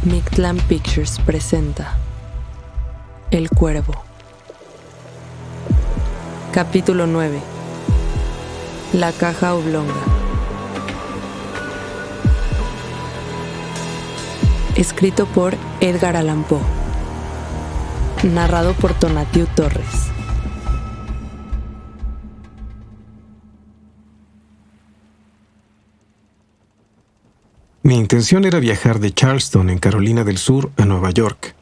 Mictlán Pictures presenta El Cuervo. Capítulo 9. La caja oblonga. Escrito por Edgar Allan Poe. Narrado por Tonatiuh Torres. Mi intención era viajar de Charleston, en Carolina del Sur, a Nueva York.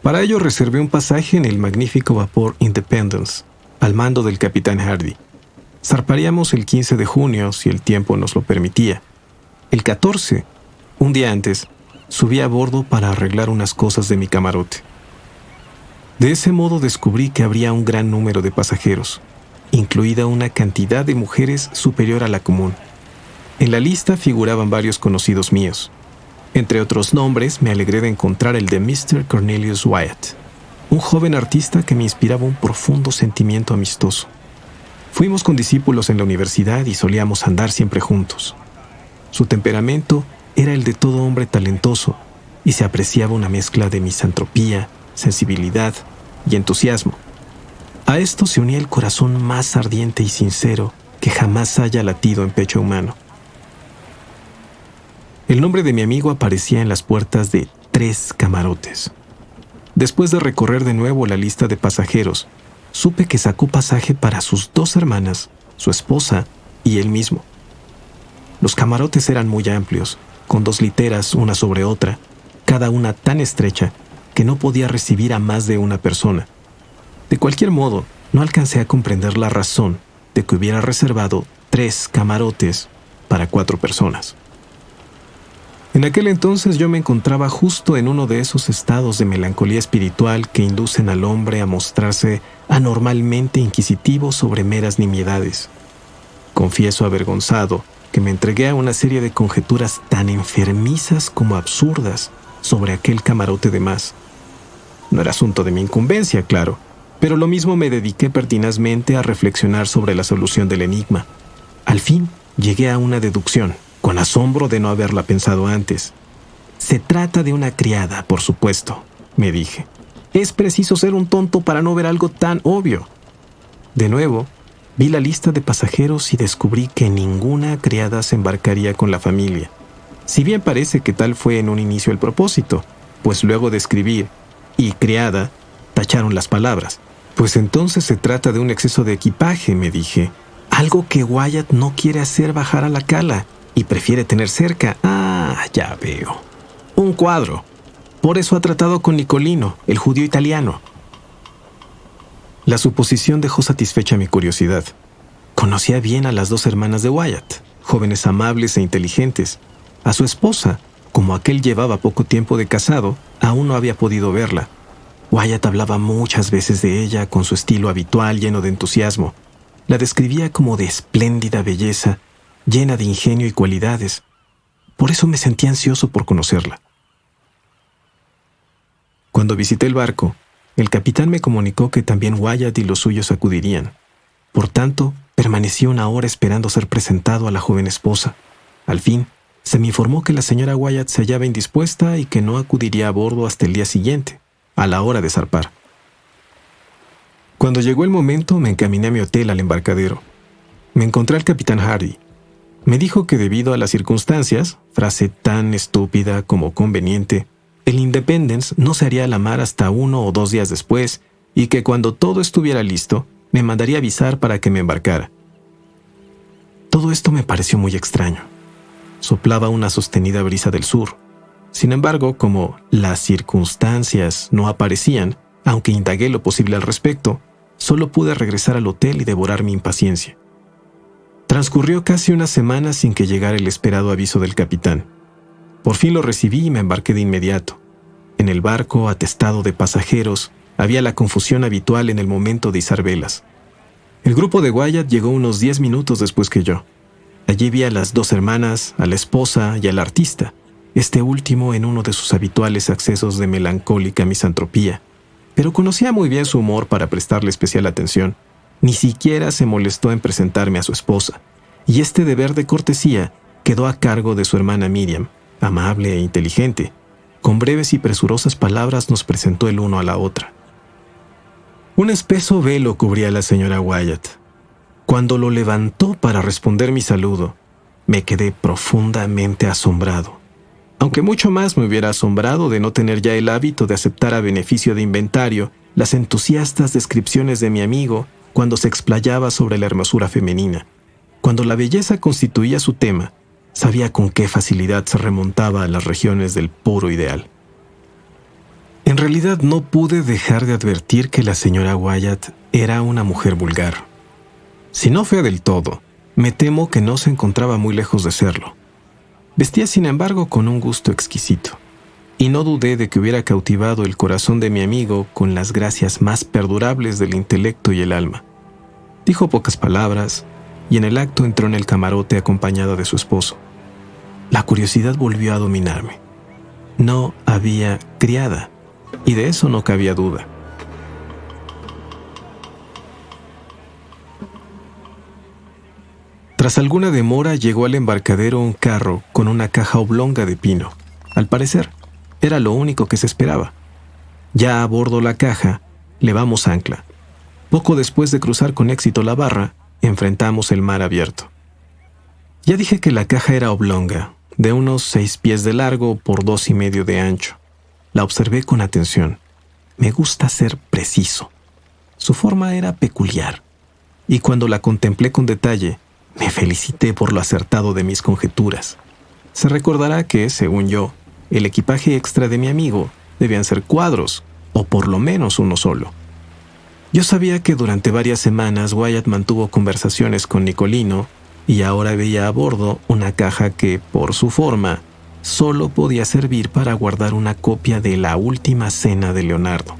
Para ello reservé un pasaje en el magnífico vapor Independence, al mando del capitán Hardy. Zarparíamos el 15 de junio, si el tiempo nos lo permitía. El 14, un día antes, subí a bordo para arreglar unas cosas de mi camarote. De ese modo descubrí que habría un gran número de pasajeros, incluida una cantidad de mujeres superior a la común. En la lista figuraban varios conocidos míos. Entre otros nombres, me alegré de encontrar el de Mr. Cornelius Wyatt, un joven artista que me inspiraba un profundo sentimiento amistoso. Fuimos condiscípulos en la universidad y solíamos andar siempre juntos. Su temperamento era el de todo hombre talentoso y se apreciaba una mezcla de misantropía, sensibilidad y entusiasmo. A esto se unía el corazón más ardiente y sincero que jamás haya latido en pecho humano. El nombre de mi amigo aparecía en las puertas de 3 camarotes. Después de recorrer de nuevo la lista de pasajeros, supe que sacó pasaje para sus 2 hermanas, su esposa y él mismo. Los camarotes eran muy amplios, con 2 literas una sobre otra, cada una tan estrecha que no podía recibir a más de una persona. De cualquier modo, no alcancé a comprender la razón de que hubiera reservado 3 camarotes para 4 personas. En aquel entonces yo me encontraba justo en uno de esos estados de melancolía espiritual que inducen al hombre a mostrarse anormalmente inquisitivo sobre meras nimiedades. Confieso avergonzado que me entregué a una serie de conjeturas tan enfermizas como absurdas sobre aquel camarote de más. No era asunto de mi incumbencia, claro, pero lo mismo me dediqué pertinazmente a reflexionar sobre la solución del enigma. Al fin llegué a una deducción, con asombro de no haberla pensado antes. Se trata de una criada, por supuesto, me dije. Es preciso ser un tonto para no ver algo tan obvio. De nuevo, vi la lista de pasajeros y descubrí que ninguna criada se embarcaría con la familia. Si bien parece que tal fue en un inicio el propósito, pues luego de escribir y criada, tacharon las palabras. Pues entonces se trata de un exceso de equipaje, me dije. Algo que Wyatt no quiere hacer bajar a la cala y prefiere tener cerca. Ah, ya veo. Un cuadro. Por eso ha tratado con Nicolino, el judío italiano. La suposición dejó satisfecha mi curiosidad. Conocía bien a las 2 hermanas de Wyatt, jóvenes amables e inteligentes. A su esposa, como aquel llevaba poco tiempo de casado, aún no había podido verla. Wyatt hablaba muchas veces de ella con su estilo habitual lleno de entusiasmo. La describía como de espléndida belleza, llena de ingenio y cualidades. Por eso me sentí ansioso por conocerla. Cuando visité el barco, el capitán me comunicó que también Wyatt y los suyos acudirían. Por tanto, permanecí una hora esperando ser presentado a la joven esposa. Al fin, se me informó que la señora Wyatt se hallaba indispuesta y que no acudiría a bordo hasta el día siguiente, a la hora de zarpar. Cuando llegó el momento, me encaminé a mi hotel al embarcadero. Me encontré al capitán Hardy. Me dijo que debido a las circunstancias, frase tan estúpida como conveniente, el Independence no se haría a la mar hasta 1 o 2 días después y que cuando todo estuviera listo, me mandaría avisar para que me embarcara. Todo esto me pareció muy extraño. Soplaba una sostenida brisa del sur. Sin embargo, como las circunstancias no aparecían, aunque indagué lo posible al respecto, solo pude regresar al hotel y devorar mi impaciencia. Transcurrió casi una semana sin que llegara el esperado aviso del capitán. Por fin lo recibí y me embarqué de inmediato. En el barco, atestado de pasajeros, había la confusión habitual en el momento de izar velas. El grupo de Wyatt llegó unos 10 minutos después que yo. Allí vi a las 2 hermanas, a la esposa y al artista, este último en uno de sus habituales accesos de melancólica misantropía. Pero conocía muy bien su humor para prestarle especial atención. Ni siquiera se molestó en presentarme a su esposa, y este deber de cortesía quedó a cargo de su hermana Miriam, amable e inteligente, Con breves y presurosas palabras nos presentó el uno a la otra. Un espeso velo cubría a la señora Wyatt. Cuando lo levantó para responder mi saludo, me quedé profundamente asombrado. Aunque mucho más me hubiera asombrado de no tener ya el hábito de aceptar a beneficio de inventario las entusiastas descripciones de mi amigo cuando se explayaba sobre la hermosura femenina. Cuando la belleza constituía su tema, sabía con qué facilidad se remontaba a las regiones del puro ideal. En realidad no pude dejar de advertir que la señora Wyatt era una mujer vulgar. Si no fea del todo, me temo que no se encontraba muy lejos de serlo. Vestía, sin embargo, con un gusto exquisito, y no dudé de que hubiera cautivado el corazón de mi amigo con las gracias más perdurables del intelecto y el alma. Dijo pocas palabras, y en el acto entró en el camarote acompañada de su esposo. La curiosidad volvió a dominarme. No había criada, y de eso no cabía duda. Tras alguna demora llegó al embarcadero un carro con una caja oblonga de pino. Al parecer, era lo único que se esperaba. Ya a bordo la caja, levamos ancla. Poco después de cruzar con éxito la barra, enfrentamos el mar abierto. Ya dije que la caja era oblonga, de unos 6 pies de largo por 2,5 de ancho. La observé con atención. Me gusta ser preciso. Su forma era peculiar, y cuando la contemplé con detalle, me felicité por lo acertado de mis conjeturas. Se recordará que, según yo, el equipaje extra de mi amigo debían ser cuadros, o por lo menos uno solo. Yo sabía que durante varias semanas Wyatt mantuvo conversaciones con Nicolino y ahora veía a bordo una caja que, por su forma, solo podía servir para guardar una copia de La Última Cena de Leonardo.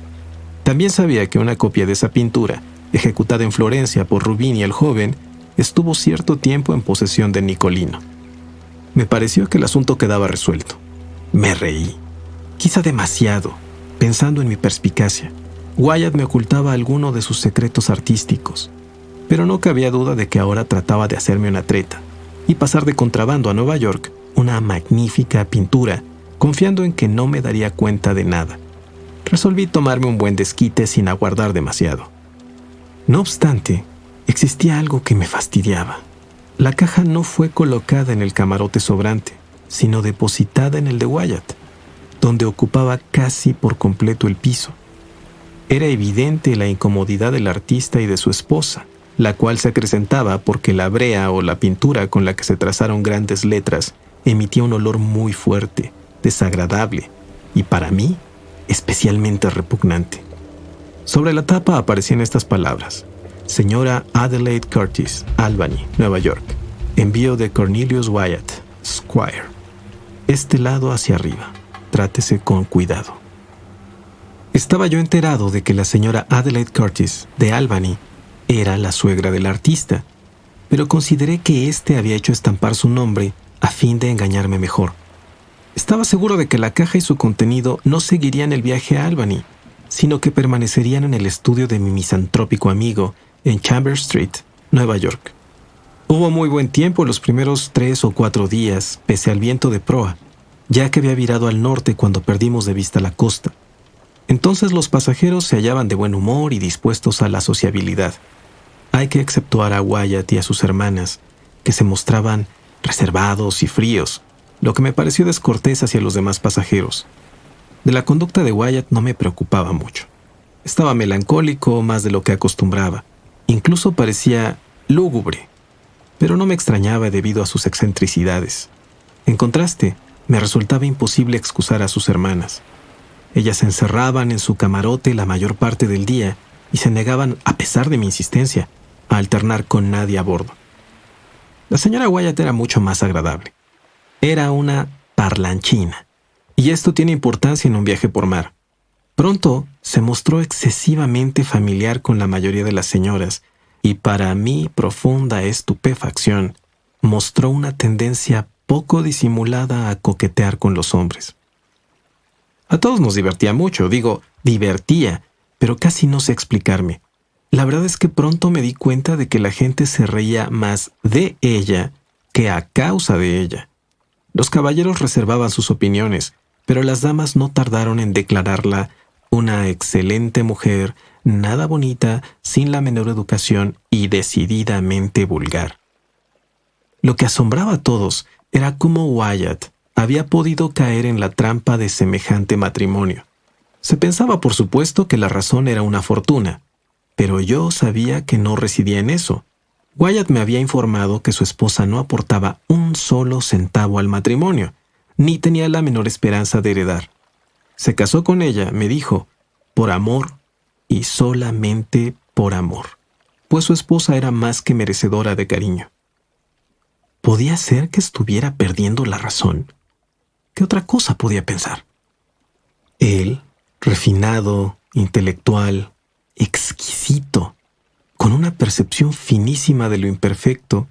También sabía que una copia de esa pintura, ejecutada en Florencia por Rubini el Joven, estuvo cierto tiempo en posesión de Nicolino. Me pareció que el asunto quedaba resuelto. Me reí, quizá demasiado, pensando en mi perspicacia. Wyatt me ocultaba alguno de sus secretos artísticos, pero no cabía duda de que ahora trataba de hacerme una treta y pasar de contrabando a Nueva York una magnífica pintura, confiando en que no me daría cuenta de nada. Resolví tomarme un buen desquite sin aguardar demasiado. No obstante, existía algo que me fastidiaba. La caja no fue colocada en el camarote sobrante, sino depositada en el de Wyatt, donde ocupaba casi por completo el piso. Era evidente la incomodidad del artista y de su esposa, la cual se acrecentaba porque la brea o la pintura con la que se trazaron grandes letras emitía un olor muy fuerte, desagradable y, para mí, especialmente repugnante. Sobre la tapa aparecían estas palabras: Señora Adelaide Curtis, Albany, Nueva York. Envío de Cornelius Wyatt, Squire. Este lado hacia arriba. Trátese con cuidado. Estaba yo enterado de que la señora Adelaide Curtis, de Albany, era la suegra del artista, pero consideré que éste había hecho estampar su nombre a fin de engañarme mejor. Estaba seguro de que la caja y su contenido no seguirían el viaje a Albany, sino que permanecerían en el estudio de mi misantrópico amigo en Chambers Street, Nueva York. Hubo muy buen tiempo los primeros 3 o 4 días, pese al viento de proa, ya que había virado al norte cuando perdimos de vista la costa. Entonces los pasajeros se hallaban de buen humor y dispuestos a la sociabilidad. Hay que exceptuar a Wyatt y a sus hermanas, que se mostraban reservados y fríos, lo que me pareció descortés hacia los demás pasajeros. De la conducta de Wyatt no me preocupaba mucho. Estaba melancólico más de lo que acostumbraba. Incluso parecía lúgubre, pero no me extrañaba debido a sus excentricidades. En contraste, me resultaba imposible excusar a sus hermanas. Ellas se encerraban en su camarote la mayor parte del día y se negaban, a pesar de mi insistencia, a alternar con nadie a bordo. La señora Wyatt era mucho más agradable. Era una parlanchina, y esto tiene importancia en un viaje por mar. Pronto se mostró excesivamente familiar con la mayoría de las señoras, y para mi profunda estupefacción, mostró una tendencia poco disimulada a coquetear con los hombres. A todos nos divertía mucho, divertía, pero casi no sé explicarme. La verdad es que pronto me di cuenta de que la gente se reía más de ella que a causa de ella. Los caballeros reservaban sus opiniones, pero las damas no tardaron en declararla una excelente mujer, nada bonita, sin la menor educación y decididamente vulgar. Lo que asombraba a todos era cómo Wyatt había podido caer en la trampa de semejante matrimonio. Se pensaba, por supuesto, que la razón era una fortuna, pero yo sabía que no residía en eso. Wyatt me había informado que su esposa no aportaba un solo centavo al matrimonio, ni tenía la menor esperanza de heredar. Se casó con ella, me dijo, por amor y solamente por amor, pues su esposa era más que merecedora de cariño. ¿Podía ser que estuviera perdiendo la razón? ¿Qué otra cosa podía pensar? Él, refinado, intelectual, exquisito, con una percepción finísima de lo imperfecto,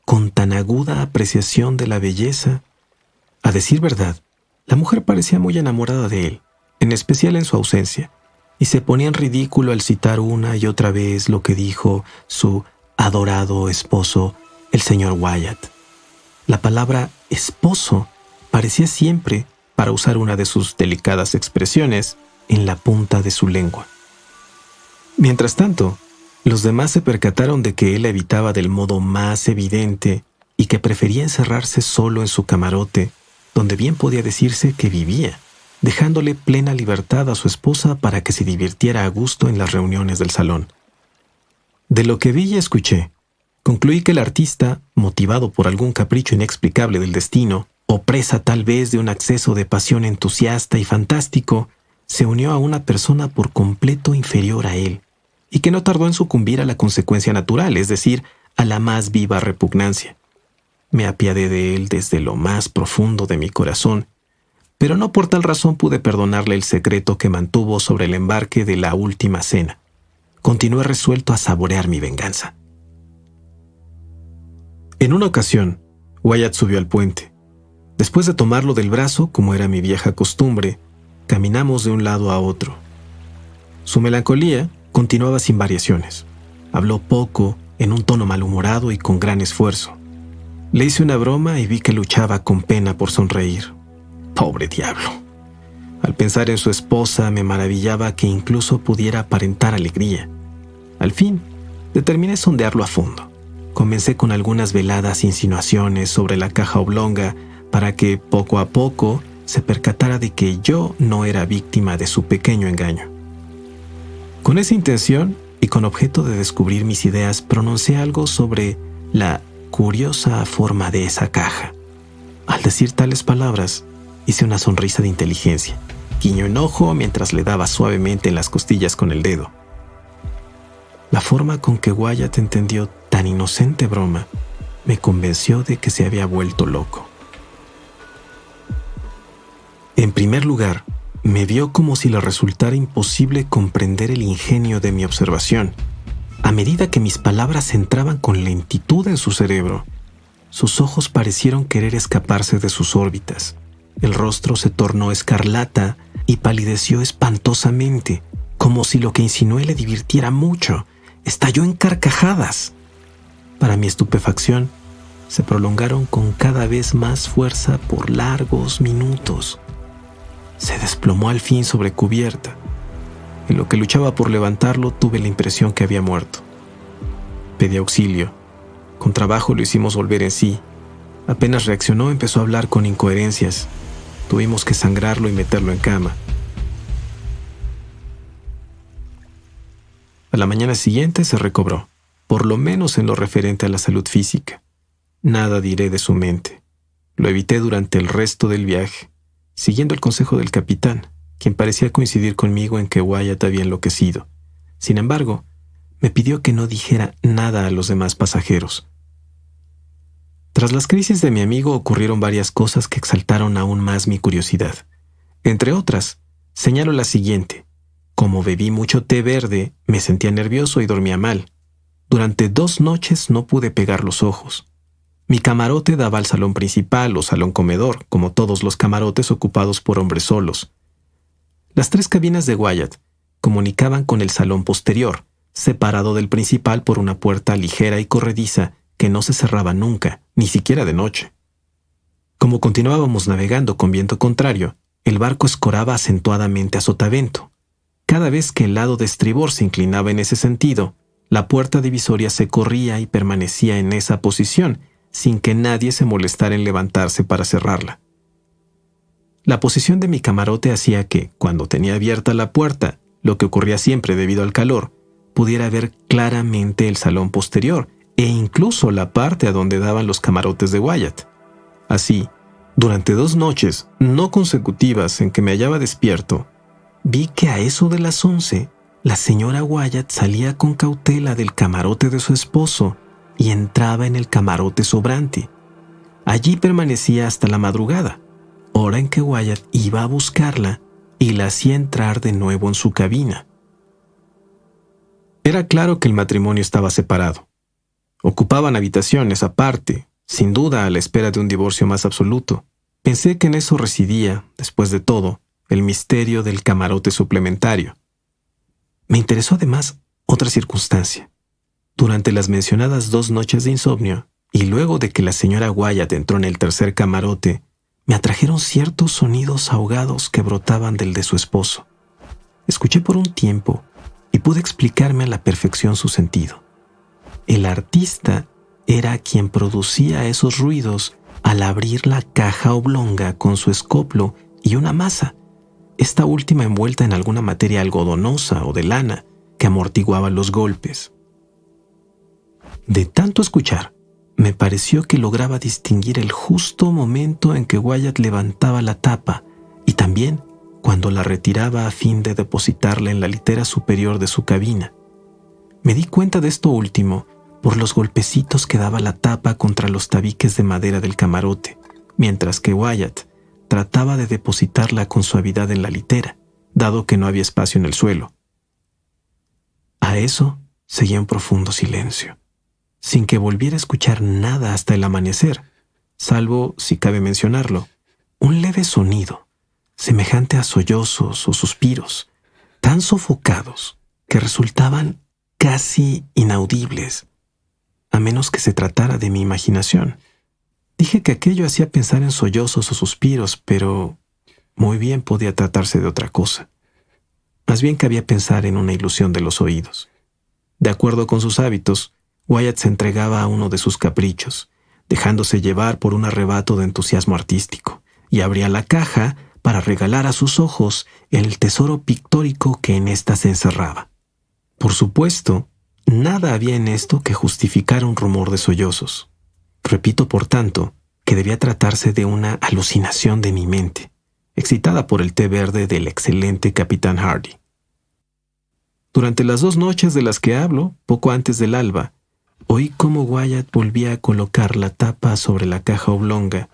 con tan aguda apreciación de la belleza. A decir verdad, la mujer parecía muy enamorada de él, en especial en su ausencia, y se ponía en ridículo al citar una y otra vez lo que dijo su adorado esposo, el señor Wyatt. La palabra esposo parecía siempre, para usar una de sus delicadas expresiones, en la punta de su lengua. Mientras tanto, los demás se percataron de que él la evitaba del modo más evidente y que prefería encerrarse solo en su camarote, donde bien podía decirse que vivía, dejándole plena libertad a su esposa para que se divirtiera a gusto en las reuniones del salón. De lo que vi y escuché, concluí que el artista, motivado por algún capricho inexplicable del destino, o presa tal vez de un acceso de pasión entusiasta y fantástico, se unió a una persona por completo inferior a él, y que no tardó en sucumbir a la consecuencia natural, es decir, a la más viva repugnancia. Me apiadé de él desde lo más profundo de mi corazón, pero no por tal razón pude perdonarle el secreto que mantuvo sobre el embarque de la última cena. Continué resuelto a saborear mi venganza. En una ocasión, Wyatt subió al puente. Después de tomarlo del brazo, como era mi vieja costumbre, caminamos de un lado a otro. Su melancolía continuaba sin variaciones. Habló poco, en un tono malhumorado y con gran esfuerzo. Le hice una broma y vi que luchaba con pena por sonreír. ¡Pobre diablo! Al pensar en su esposa, me maravillaba que incluso pudiera aparentar alegría. Al fin, determiné sondearlo a fondo. Comencé con algunas veladas insinuaciones sobre la caja oblonga para que, poco a poco, se percatara de que yo no era víctima de su pequeño engaño. Con esa intención y con objeto de descubrir mis ideas, pronuncié algo sobre la curiosa forma de esa caja. Al decir tales palabras, hice una sonrisa de inteligencia, guiño en ojo mientras le daba suavemente en las costillas con el dedo. La forma con que Wyatt entendió tan inocente broma me convenció de que se había vuelto loco. En primer lugar, me vio como si le resultara imposible comprender el ingenio de mi observación. A medida que mis palabras entraban con lentitud en su cerebro, sus ojos parecieron querer escaparse de sus órbitas. El rostro se tornó escarlata y palideció espantosamente, como si lo que insinué le divirtiera mucho. Estalló en carcajadas. Para mi estupefacción, se prolongaron con cada vez más fuerza por largos minutos. Se desplomó al fin sobre cubierta. En lo que luchaba por levantarlo, tuve la impresión que había muerto. Pedí auxilio. Con trabajo lo hicimos volver en sí. Apenas reaccionó, empezó a hablar con incoherencias. Tuvimos que sangrarlo y meterlo en cama. A la mañana siguiente se recobró, por lo menos en lo referente a la salud física. Nada diré de su mente. Lo evité durante el resto del viaje, siguiendo el consejo del capitán, quien parecía coincidir conmigo en que Wyatt había enloquecido. Sin embargo, me pidió que no dijera nada a los demás pasajeros. Tras las crisis de mi amigo ocurrieron varias cosas que exaltaron aún más mi curiosidad. Entre otras, señalo la siguiente. Como bebí mucho té verde, me sentía nervioso y dormía mal. Durante 2 noches no pude pegar los ojos. Mi camarote daba al salón principal o salón comedor, como todos los camarotes ocupados por hombres solos. Las 3 cabinas de Wyatt comunicaban con el salón posterior, separado del principal por una puerta ligera y corrediza que no se cerraba nunca, ni siquiera de noche. Como continuábamos navegando con viento contrario, el barco escoraba acentuadamente a sotavento. Cada vez que el lado de estribor se inclinaba en ese sentido, la puerta divisoria se corría y permanecía en esa posición, sin que nadie se molestara en levantarse para cerrarla. La posición de mi camarote hacía que, cuando tenía abierta la puerta, lo que ocurría siempre debido al calor, pudiera ver claramente el salón posterior e incluso la parte a donde daban los camarotes de Wyatt. Así, durante 2 noches no consecutivas en que me hallaba despierto, vi que a eso de las 11, la señora Wyatt salía con cautela del camarote de su esposo y entraba en el camarote sobrante. Allí permanecía hasta la madrugada, hora en que Wyatt iba a buscarla y la hacía entrar de nuevo en su cabina. Era claro que el matrimonio estaba separado. Ocupaban habitaciones aparte, sin duda a la espera de un divorcio más absoluto. Pensé que en eso residía, después de todo, el misterio del camarote suplementario. Me interesó además otra circunstancia. Durante las mencionadas 2 noches de insomnio, y luego de que la señora Wyatt entró en el tercer camarote, me atrajeron ciertos sonidos ahogados que brotaban del de su esposo. Escuché por un tiempo y pude explicarme a la perfección su sentido. El artista era quien producía esos ruidos al abrir la caja oblonga con su escoplo y una masa, esta última envuelta en alguna materia algodonosa o de lana que amortiguaba los golpes. De tanto escuchar, me pareció que lograba distinguir el justo momento en que Wyatt levantaba la tapa y también cuando la retiraba a fin de depositarla en la litera superior de su cabina. Me di cuenta de esto último por los golpecitos que daba la tapa contra los tabiques de madera del camarote, mientras que Wyatt trataba de depositarla con suavidad en la litera, dado que no había espacio en el suelo. A eso seguía un profundo silencio, sin que volviera a escuchar nada hasta el amanecer, salvo, si cabe mencionarlo, un leve sonido, semejante a sollozos o suspiros, tan sofocados que resultaban casi inaudibles, a menos que se tratara de mi imaginación. Dije que aquello hacía pensar en sollozos o suspiros, pero muy bien podía tratarse de otra cosa. Más bien cabía pensar en una ilusión de los oídos. De acuerdo con sus hábitos, Wyatt se entregaba a uno de sus caprichos, dejándose llevar por un arrebato de entusiasmo artístico, y abría la caja para regalar a sus ojos el tesoro pictórico que en ésta se encerraba. Por supuesto, nada había en esto que justificara un rumor de sollozos. Repito, por tanto, que debía tratarse de una alucinación de mi mente, excitada por el té verde del excelente Capitán Hardy. Durante las 2 noches de las que hablo, poco antes del alba, oí cómo Wyatt volvía a colocar la tapa sobre la caja oblonga,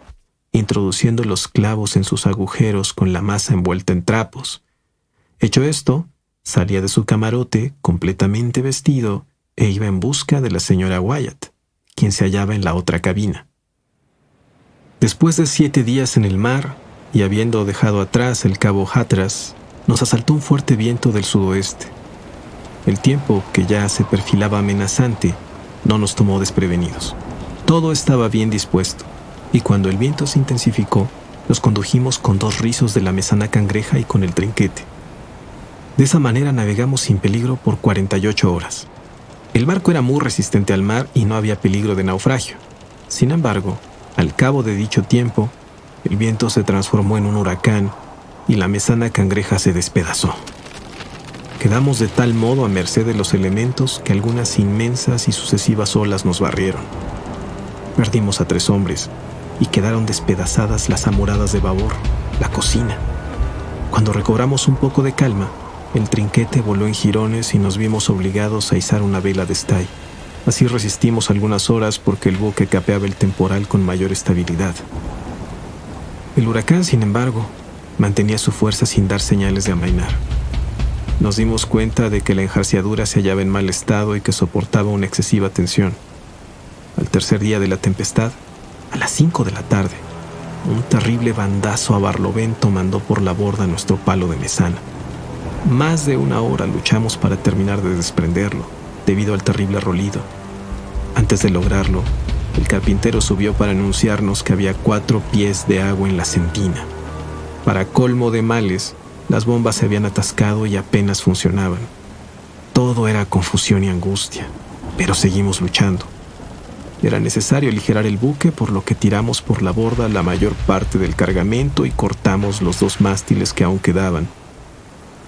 introduciendo los clavos en sus agujeros con la masa envuelta en trapos. Hecho esto, salía de su camarote completamente vestido e iba en busca de la señora Wyatt, quien se hallaba en la otra cabina. Después de 7 días en el mar y habiendo dejado atrás el cabo Hatteras, nos asaltó un fuerte viento del sudoeste. El tiempo, que ya se perfilaba amenazante, no nos tomó desprevenidos. Todo estaba bien dispuesto, y cuando el viento se intensificó, los condujimos con 2 rizos de la mesana cangreja y con el trinquete. De esa manera navegamos sin peligro por 48 horas. El barco era muy resistente al mar y no había peligro de naufragio. Sin embargo, al cabo de dicho tiempo, el viento se transformó en un huracán y la mesana cangreja se despedazó. Quedamos de tal modo a merced de los elementos que algunas inmensas y sucesivas olas nos barrieron. Perdimos a 3 hombres y quedaron despedazadas las amoradas de babor, la cocina. Cuando recobramos un poco de calma, el trinquete voló en jirones y nos vimos obligados a izar una vela de estay. Así resistimos algunas horas porque el buque capeaba el temporal con mayor estabilidad. El huracán, sin embargo, mantenía su fuerza sin dar señales de amainar. Nos dimos cuenta de que la enjarciadura se hallaba en mal estado y que soportaba una excesiva tensión. Al tercer día de la tempestad, a las 5 de la tarde, un terrible bandazo a barlovento mandó por la borda nuestro palo de mesana. Más de 1 hora luchamos para terminar de desprenderlo, debido al terrible rolido. Antes de lograrlo, el carpintero subió para anunciarnos que había 4 pies de agua en la sentina. Para colmo de males, las bombas se habían atascado y apenas funcionaban. Todo era confusión y angustia, pero seguimos luchando. Era necesario aligerar el buque, por lo que tiramos por la borda la mayor parte del cargamento y cortamos los 2 mástiles que aún quedaban.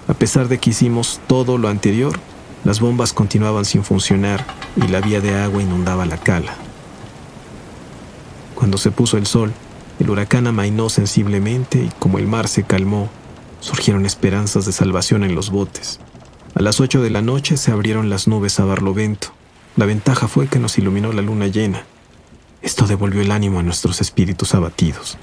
A pesar de que hicimos todo lo anterior, las bombas continuaban sin funcionar y la vía de agua inundaba la cala. Cuando se puso el sol, el huracán amainó sensiblemente y como el mar se calmó, surgieron esperanzas de salvación en los botes. A las 8 de la noche se abrieron las nubes a barlovento. La ventaja fue que nos iluminó la luna llena. Esto devolvió el ánimo a nuestros espíritus abatidos.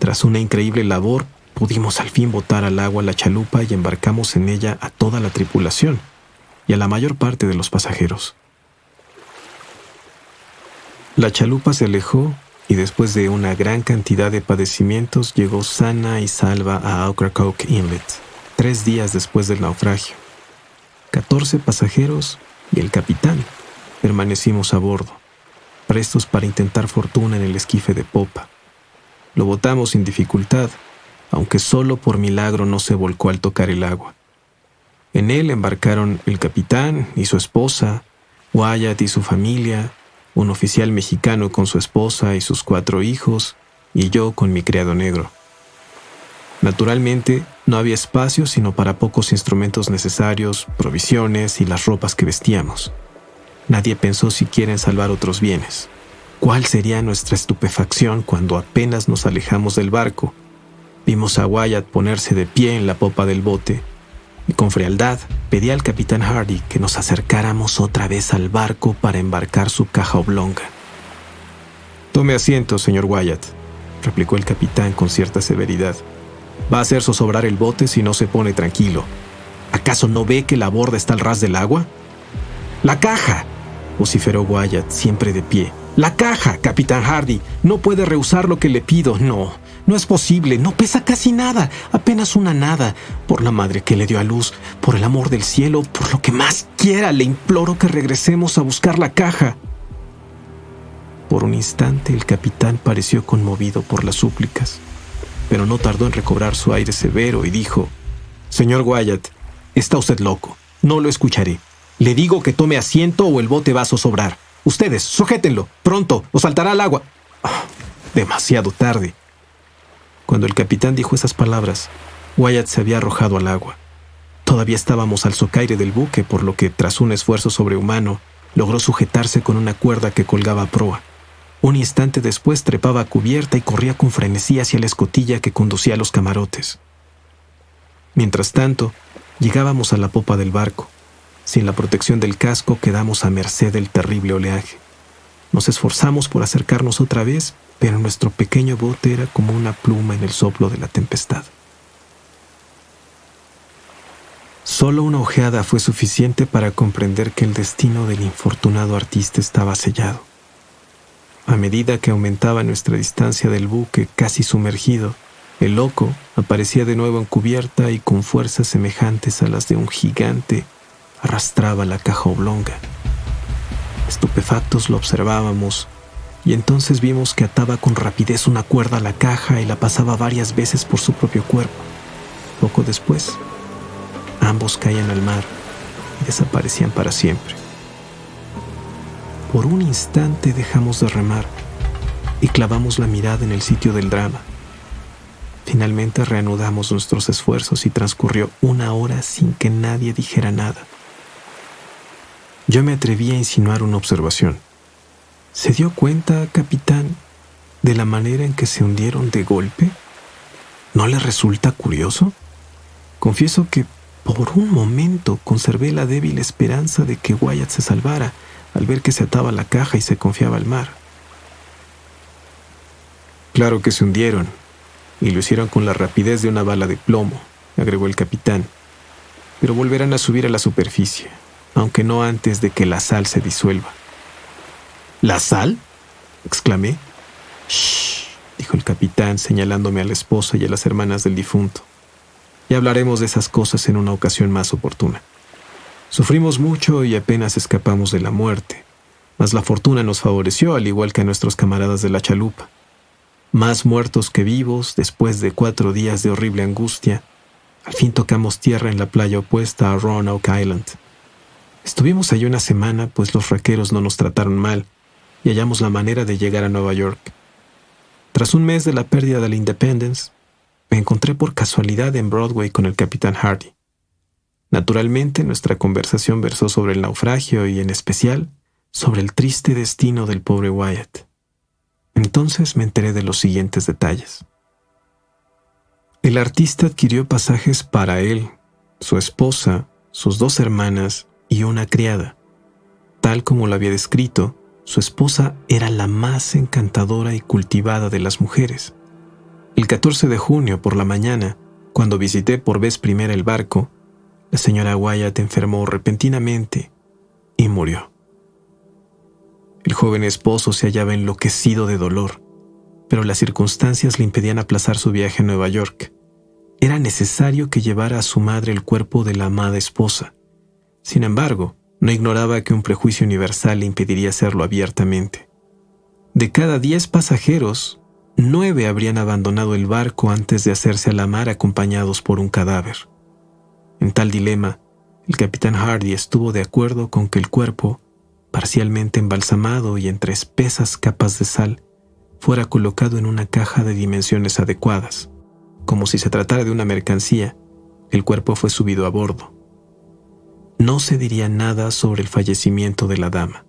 Tras una increíble labor, pudimos al fin botar al agua la chalupa y embarcamos en ella a toda la tripulación y a la mayor parte de los pasajeros. La chalupa se alejó y después de una gran cantidad de padecimientos llegó sana y salva a Ocracoke Inlet, 3 días después del naufragio. 14 pasajeros y el capitán permanecimos a bordo, prestos para intentar fortuna en el esquife de popa. Lo botamos sin dificultad, aunque solo por milagro no se volcó al tocar el agua. En él embarcaron el capitán y su esposa, Wyatt y su familia, un oficial mexicano con su esposa y sus 4 hijos, y yo con mi criado negro. Naturalmente, no había espacio sino para pocos instrumentos necesarios, provisiones y las ropas que vestíamos. Nadie pensó siquiera en salvar otros bienes. ¿Cuál sería nuestra estupefacción cuando apenas nos alejamos del barco? Vimos a Wyatt ponerse de pie en la popa del bote y con frialdad pedí al capitán Hardy que nos acercáramos otra vez al barco para embarcar su caja oblonga. «Tome asiento, señor Wyatt», replicó el capitán con cierta severidad. «Va a hacer zozobrar el bote si no se pone tranquilo. ¿Acaso no ve que la borda está al ras del agua?» «¡La caja!», vociferó Wyatt, siempre de pie. «¡La caja, capitán Hardy! No puede rehusar lo que le pido. No es posible. No pesa casi nada. Apenas una nada. Por la madre que le dio a luz, por el amor del cielo, por lo que más quiera, le imploro que regresemos a buscar la caja». Por un instante el capitán pareció conmovido por las súplicas, pero no tardó en recobrar su aire severo y dijo: «Señor Wyatt, está usted loco. No lo escucharé. Le digo que tome asiento o el bote va a zozobrar. Ustedes, sujétenlo, pronto, o saltará al agua». Demasiado tarde. Cuando el capitán dijo esas palabras, Wyatt se había arrojado al agua. Todavía estábamos al socaire del buque, por lo que, tras un esfuerzo sobrehumano, logró sujetarse con una cuerda que colgaba a proa. Un instante después trepaba a cubierta y corría con frenesí hacia la escotilla que conducía a los camarotes. Mientras tanto, llegábamos a la popa del barco. Sin la protección del casco quedamos a merced del terrible oleaje. Nos esforzamos por acercarnos otra vez, pero nuestro pequeño bote era como una pluma en el soplo de la tempestad. Solo una ojeada fue suficiente para comprender que el destino del infortunado artista estaba sellado. A medida que aumentaba nuestra distancia del buque casi sumergido, el loco aparecía de nuevo en cubierta y con fuerzas semejantes a las de un gigante arrastraba la caja oblonga. Estupefactos lo observábamos y entonces vimos que ataba con rapidez una cuerda a la caja y la pasaba varias veces por su propio cuerpo. Poco después, ambos caían al mar y desaparecían para siempre. Por un instante dejamos de remar y clavamos la mirada en el sitio del drama. Finalmente reanudamos nuestros esfuerzos y transcurrió 1 hora sin que nadie dijera nada. Yo me atreví a insinuar una observación. ¿Se dio cuenta, capitán, de la manera en que se hundieron de golpe? ¿No le resulta curioso? Confieso que por un momento conservé la débil esperanza de que Wyatt se salvara al ver que se ataba la caja y se confiaba al mar. «Claro que se hundieron, y lo hicieron con la rapidez de una bala de plomo», agregó el capitán. «Pero volverán a subir a la superficie, aunque no antes de que la sal se disuelva». «¿La sal?», exclamé. «Shh», dijo el capitán, señalándome a la esposa y a las hermanas del difunto. «Ya hablaremos de esas cosas en una ocasión más oportuna. Sufrimos mucho y apenas escapamos de la muerte, mas la fortuna nos favoreció al igual que a nuestros camaradas de la chalupa. Más muertos que vivos, después de 4 días de horrible angustia, al fin tocamos tierra en la playa opuesta a Roanoke Island. Estuvimos allí una semana, pues los raqueros no nos trataron mal y hallamos la manera de llegar a Nueva York. Tras un mes de la pérdida de la Independence, me encontré por casualidad en Broadway con el capitán Hardy. Naturalmente, nuestra conversación versó sobre el naufragio y, en especial, sobre el triste destino del pobre Wyatt. Entonces me enteré de los siguientes detalles. El artista adquirió pasajes para él, su esposa, sus 2 hermanas y una criada. Tal como lo había descrito, su esposa era la más encantadora y cultivada de las mujeres. El 14 de junio por la mañana, cuando visité por vez primera el barco, la señora Wyatt enfermó repentinamente y murió. El joven esposo se hallaba enloquecido de dolor, pero las circunstancias le impedían aplazar su viaje a Nueva York. Era necesario que llevara a su madre el cuerpo de la amada esposa. Sin embargo, no ignoraba que un prejuicio universal le impediría hacerlo abiertamente. De cada 10 pasajeros, 9 habrían abandonado el barco antes de hacerse a la mar acompañados por un cadáver. En tal dilema, el capitán Hardy estuvo de acuerdo con que el cuerpo, parcialmente embalsamado y entre espesas capas de sal, fuera colocado en una caja de dimensiones adecuadas. Como si se tratara de una mercancía, el cuerpo fue subido a bordo. No se diría nada sobre el fallecimiento de la dama.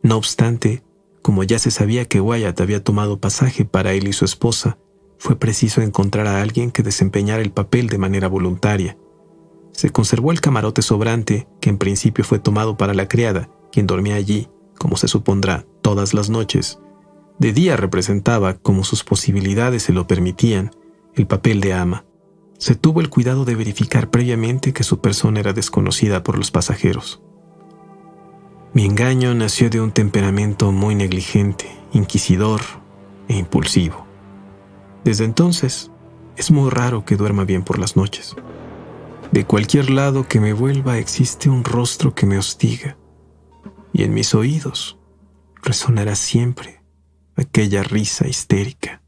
No obstante, como ya se sabía que Wyatt había tomado pasaje para él y su esposa, fue preciso encontrar a alguien que desempeñara el papel de manera voluntaria. Se conservó el camarote sobrante, que en principio fue tomado para la criada, quien dormía allí, como se supondrá, todas las noches. De día representaba, como sus posibilidades se lo permitían, el papel de ama. Se tuvo el cuidado de verificar previamente que su persona era desconocida por los pasajeros. Mi engaño nació de un temperamento muy negligente, inquisidor e impulsivo. Desde entonces, es muy raro que duerma bien por las noches. De cualquier lado que me vuelva existe un rostro que me hostiga, y en mis oídos resonará siempre aquella risa histérica.